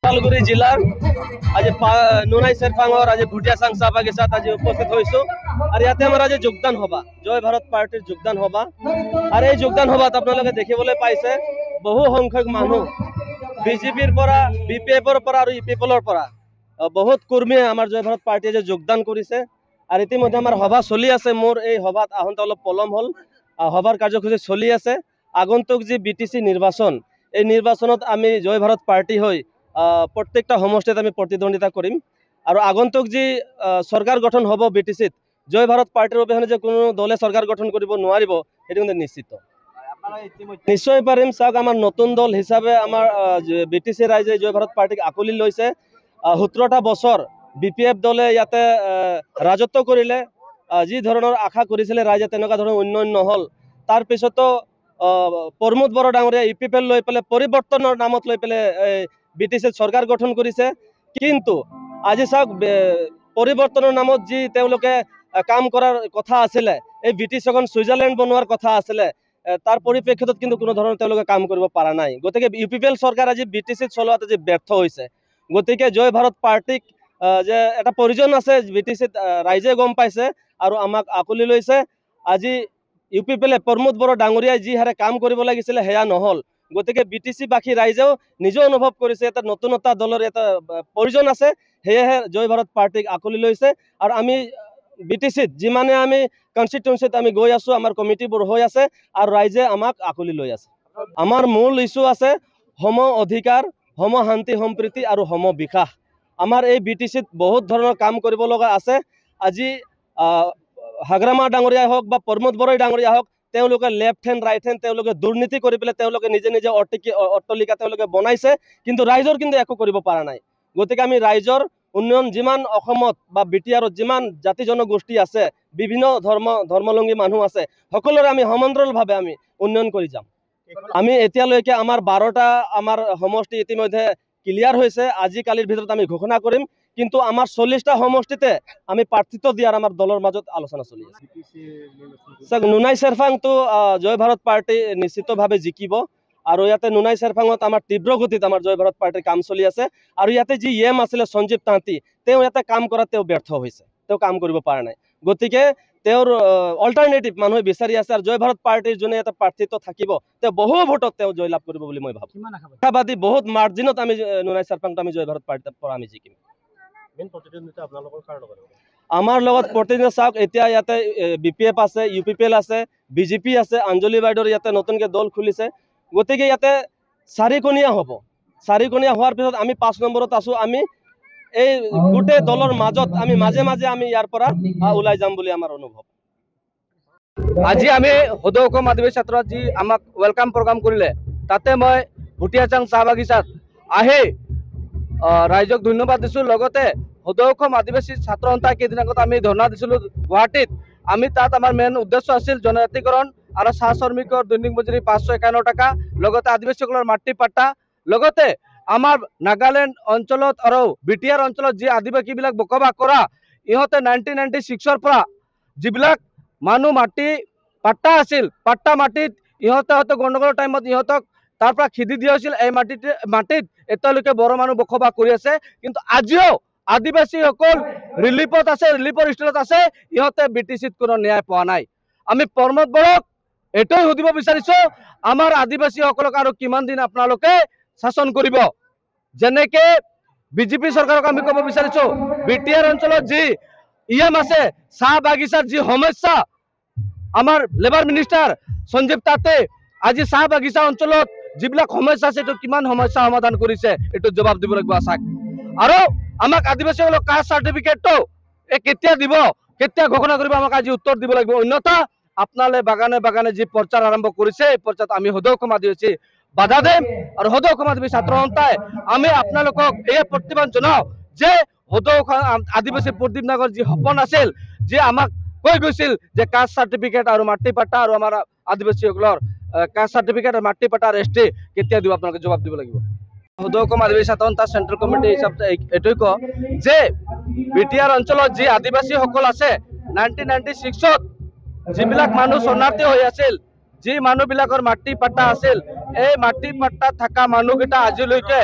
ওদালগুৰি জিলাৰ আজি নুনাই চেৰফাঙৰ আজি ভুটিয়াচাং চাহ বাগিচাত আজি উপস্থিত হৈছো আৰু ইয়াতে আমাৰ আজি যোগদান সভা জয় ভাৰত পাৰ্টিৰ যোগদান সভা আৰু এই যোগদান সভাত আপোনালোকে দেখিবলৈ পাইছে বহু সংখ্যক মানুহ বিজেপিৰ পৰা বিপিএফৰ পৰা আৰু ইপিএফৰ পৰা বহুত কৰ্মীয়ে আমাৰ জয় ভাৰত পাৰ্টিয়ে যে যোগদান কৰিছে আৰু ইতিমধ্যে আমাৰ সভা চলি আছে মোৰ এই সভাত আহোঁতে অলপ পলম হ'ল সভাৰ কাৰ্যসূচী চলি আছে আগন্তুক যি বিটিচি নিৰ্বাচন এই নিৰ্বাচনত আমি জয় ভাৰত পাৰ্টি হৈ প্ৰত্যেকটা সমষ্টিত আমি প্ৰতিদ্বন্দ্বিতা কৰিম আৰু আগন্তুক যি চৰকাৰ গঠন হ'ব বিটিচিত জয় ভাৰত পাৰ্টিৰ অবিহনে যে কোনো দলে চৰকাৰ গঠন কৰিব নোৱাৰিব সেইটো কিন্তু নিশ্চিত নিশ্চয় পাৰিম চাওক আমাৰ নতুন দল হিচাপে আমাৰ বিটিচি ৰাইজে জয় ভাৰত পাৰ্টিক আঁকোৱালি লৈছে 17টা বছৰ বিপিএফ দলে ইয়াতে ৰাজত্ব কৰিলে যি ধৰণৰ আশা কৰিছিলে ৰাইজে তেনেকুৱা ধৰণৰ উন্নয়ন নহ'ল তাৰ পিছতো প্ৰমোদ বড়ো ডাঙৰীয়া ইপিএফ লৈ পেলাই পৰিৱৰ্তনৰ নামত লৈ পেলাই বিটিচিত চৰকাৰ গঠন কৰিছে কিন্তু আজি চাওক পৰিৱৰ্তনৰ নামত যি তেওঁলোকে কাম কৰাৰ কথা আছিলে এই ব্ৰিটিছখন ছুইজাৰলেণ্ড বনোৱাৰ কথা আছিলে তাৰ পৰিপ্ৰেক্ষিতত কিন্তু কোনো ধৰণৰ তেওঁলোকে কাম কৰিব পৰা নাই গতিকে ইউপিপিএল চৰকাৰ আজি বিটিচিত চলোৱাত আজি ব্যৰ্থ হৈছে গতিকে জয় ভাৰত পাৰ্টিক যে এটা প্ৰয়োজন আছে বিটিচিত ৰাইজে গম পাইছে আৰু আমাক আঁকোৱালি লৈছে আজি ইউপিপিএলে প্ৰমোদ বড়ো ডাঙৰীয়াই যি হাৰে কাম কৰিব লাগিছিলে সেয়া নহ'ল গতিকে বিটিচি বাসী ৰাইজেও নিজে অনুভৱ কৰিছে এটা নতুনতা দলৰ এটা প্ৰয়োজন আছে সেয়েহে জয় ভাৰত পাৰ্টিক আঁকোৱালি লৈছে আৰু আমি বিটিচিত যিমানে আমি কনষ্টিটুৱেঞ্চিত আমি গৈ আছো আমাৰ কমিটিবোৰ হৈ আছে আৰু ৰাইজে আমাক আঁকোৱালি লৈ আছে আমাৰ মূল ইছ্যু আছে সম অধিকাৰ সম শান্তি সম্প্ৰীতি আৰু সম বিকাশ আমাৰ এই বিটিচিত বহুত ধৰণৰ কাম কৰিব লগা আছে আজি হাগ্ৰামা ডাঙৰীয়াই হওক বা প্ৰমোদ বড়ো ডাঙৰীয়া হওক তেওঁলোকে লেফ্ট হেণ্ড ৰাইট হেণ্ড তেওঁলোকে দুৰ্নীতি কৰি পেলাই তেওঁলোকে নিজে নিজে অট্টালিকা তেওঁলোকে বনাইছে কিন্তু ৰাইজৰ কিন্তু একো কৰিব পৰা নাই গতিকে আমি ৰাইজৰ উন্নয়ন যিমান অসমত বা বিটিআৰত যিমান জাতি জনগোষ্ঠী আছে বিভিন্ন ধৰ্মাৱলম্বী মানুহ আছে সকলোৰে আমি সমান্তৰালভাৱে আমি উন্নয়ন কৰি যাম আমি এতিয়ালৈকে আমাৰ 12টা আমাৰ সমষ্টি ইতিমধ্যে ক্লিয়াৰ হৈছে আজিকালিৰ ভিতৰত আমি ঘোষণা কৰিম কিন্তু আমাৰ 40টা সমষ্টিতে আমি প্ৰাৰ্থিত্ব দিয়াৰ আমাৰ দলৰ মাজত আলোচনা চলি আছে চাওক নুনাই চেৰফাংটো জয় ভাৰত পাৰ্টি নিশ্চিতভাৱে জিকিব আৰু ইয়াতে নুনাই চেৰফাঙত আমাৰ তীব্ৰ গতিত আমাৰ জয় ভাৰত পাৰ্টিৰ কাম চলি আছে আৰু ইয়াতে যি এম আছিলে সঞ্জীৱ তাঁতী তেওঁ ইয়াতে কাম কৰাত তেওঁ ব্যৰ্থ হৈছে তেওঁ কাম কৰিব পৰা নাই গতিকে তেওঁৰ অল্টাৰনেটিভ মানুহে বিচাৰি আছে আৰু জয় ভাৰত পাৰ্টিৰ যোনে এটা প্ৰাৰ্থিত্ব থাকিব তেওঁ বহু ভোটত তেওঁ জয়লাভ কৰিব বুলি মই ভাবোঁ আশাবাদী বহুত মাৰ্জিনত আমি নুনাই চেৰফাংটো আমি জয় ভাৰত পাৰ্টিৰ পৰা আমি জিকিম আমাৰ লগত প্ৰতিনিধি চাওক এতিয়া ইয়াতে বিপিএফ আছে ইউপিপিএল আছে বিজেপি আছে অঞ্জলি বাইদেউৰ ইয়াতে নতুনকৈ দল খুলিছে গতিকে ইয়াতে চাৰিকণীয়া হ'ব চাৰিকণীয়া হোৱাৰ পিছত আমি 5 নম্বৰত আছো আমি এই গোটেই দলৰ মাজত আমি মাজে মাজে আমি ইয়াৰ পৰা ওলাই যাম বুলি আমাৰ অনুভৱ আজি আমি সদৌ অসম আদিবাসী ছাত্ৰ যি আমাক ওয়েলকাম প্ৰগ্ৰাম কৰিলে তাতে মই ভুটিয়াচাং চাহ বাগিচাত আহি ৰাইজক ধন্যবাদ দিছোঁ লগতে সদৌ অসম আদিবাসী ছাত্ৰ সন্থা কেইদিন আগত আমি ধৰ্ণা দিছিলোঁ গুৱাহাটীত আমি তাত আমাৰ মেইন উদ্দেশ্য আছিল জনজাতিকৰণ আৰু চাহ শ্ৰমিকৰ দৈনিক মজুৰি 551 টকা লগতে আদিবাসীসকলৰ মাটি পাট্টা লগতে আমাৰ নাগালেণ্ড অঞ্চলত আৰু বিটিআৰ অঞ্চলত যি আদিবাসীবিলাক বসবাস কৰা ইহঁতে 1996ৰ পৰা যিবিলাক মানুহ মাটি পাট্টা আছিল পাট্টা মাটিত ইহঁতে হয়তো গণ্ডগোলৰ টাইমত ইহঁতক তাৰ পৰা খেদি দিয়া হৈছিল এই মাটিত এতিয়ালৈকে বড়ো মানুহ বসবাস কৰি আছে কিন্তু আজিও আদিবাসীসকল ৰিলিফত আছে ৰিলিফৰ ষ্টেজত আছে ইহঁতে বিটিচিত কোনো ন্যায় পোৱা নাই আমি প্ৰমোদ বড়োক এইটোৱে সুধিব বিচাৰিছোঁ আমাৰ আদিবাসীসকলক আৰু কিমান দিন আপোনালোকে শাসন কৰিব যেনেকে বিজেপি চৰকাৰক আমি ক'ব বিচাৰিছোঁ বিটিআৰ অঞ্চলত যি ইএম আছে চাহ বাগিচাৰ যি সমস্যা আমাৰ লেবাৰ মিনিষ্টাৰ সঞ্জীৱ তাঁতী আজি চাহ বাগিচা অঞ্চলত যিবিলাক সমস্যা আছে এইটো কিমান সমস্যা সমাধান কৰিছে এইটো জবাব দিব লাগিব আশাক আৰু আমাক আদিবাসীসকলক কাষ্ট চাৰ্টিফিকেটটো কেতিয়া দিব কেতিয়া ঘোষণা কৰিব আমাক আজি উত্তৰ দিব লাগিব অন্যথা আপোনালে বাগানে বাগানে যি প্ৰচাৰ আৰম্ভ কৰিছে এই প্ৰচাৰত আমি সদৌ অসম আদিবাসী বাধা দিম আৰু সদৌ অসম আদিবাসী ছাত্ৰ সন্থাই আমি আপোনালোকক এই প্ৰতিবাদ জনাওঁ যে সদৌ অসম আদিবাসী প্ৰদীপ নাগৰ যি সপোন আছিল যে আমাক কৈ গৈছিল যে কাষ্ট চাৰ্টিফিকেট আৰু মাটি পাট্টা আৰু আমাৰ আদিবাসীসকলৰ কাষ্ট চাৰ্টিফিকেট আৰু মাটি পাট্টা ৰেষ্টি কেতিয়া দিব আপোনালোকে জবাব দিব লাগিব সদৌ অসম আদিবাসী ছাত্ৰ সন্থা চেন্ট্ৰেল কমিটি হিচাপে এইটোৱে কওঁ যে বিটিআৰ অঞ্চলত যি আদিবাসীসকল আছে 1996ত যিবিলাক মানুহ শৰণাৰ্থী হৈ আছিল যি মানুহবিলাকৰ মাটি পাট্টা আছিল এই মাটি পাট্টা থকা মানুহকেইটা আজিলৈকে